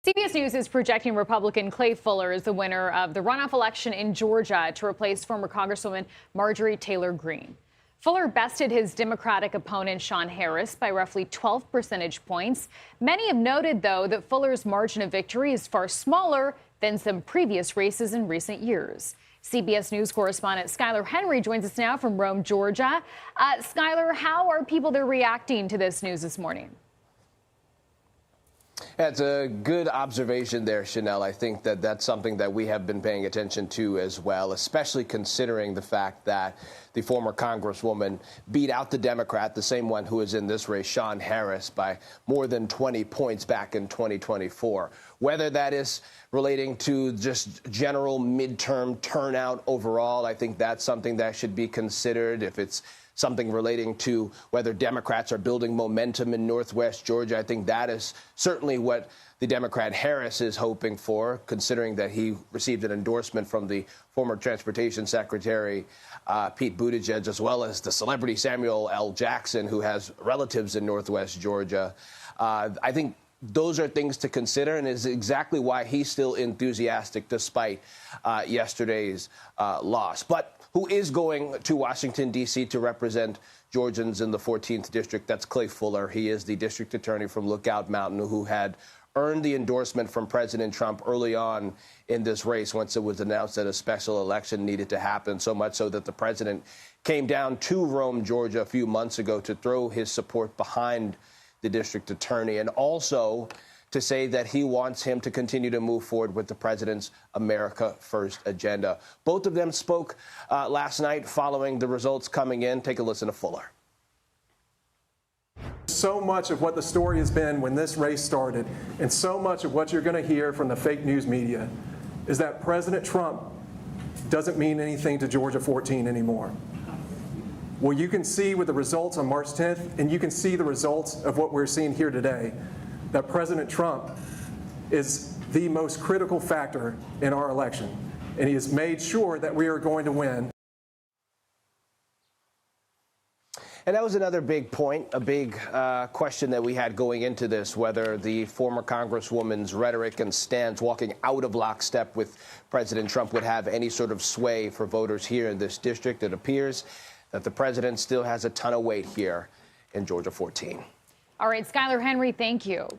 CBS News is projecting Republican Clay Fuller as the winner of the runoff election in Georgia to replace former Congresswoman Marjorie Taylor Greene. Fuller bested his Democratic opponent Sean Harris by roughly 12 percentage points. Many have noted, though, that Fuller's margin of victory is far smaller than some previous races in recent years. CBS News correspondent Skyler Henry joins us now from Rome, Georgia. Skyler, how are people there reacting to this news this morning? That's a good observation there, Chanel. I think that that's something that we have been paying attention to as well, especially considering the fact that the former Congresswoman beat out the Democrat, the same one who is in this race, Sean Harris, by more than 20 points back in 2024. Whether that is relating to just general midterm turnout overall, I think that's something that should be considered. If it's something relating to whether Democrats are building momentum in Northwest Georgia, I think that is certainly what the Democrat Harris is hoping for, considering that he received an endorsement from the former Transportation Secretary Pete Buttigieg, as well as the celebrity Samuel L. Jackson, who has relatives in Northwest Georgia. I think those are things to consider, and is exactly why he's still enthusiastic despite yesterday's loss. But who is going to Washington, D.C. to represent Georgians in the 14th District? That's Clay Fuller. He is the district attorney from Lookout Mountain, who had earned the endorsement from President Trump early on in this race once it was announced that a special election needed to happen, so much so that the president came down to Rome, Georgia, a few months ago to throw his support behind the district attorney, and also to say that he wants him to continue to move forward with the president's America First agenda. Both of them spoke last night following the results coming in. Take a listen to Fuller. So much of what the story has been when this race started, and so much of what you're going to hear from the fake news media, is that President Trump doesn't mean anything to Georgia 14 anymore. Well, you can see with the results on March 10th, and you can see the results of what we're seeing here today, that President Trump is the most critical factor in our election, and he has made sure that we are going to win. And that was another big point, a big question that we had going into this, whether the former Congresswoman's rhetoric and stance walking out of lockstep with President Trump would have any sort of sway for voters here in this district. It appears that the president still has a ton of weight here in Georgia 14. All right, Skyler Henry, thank you.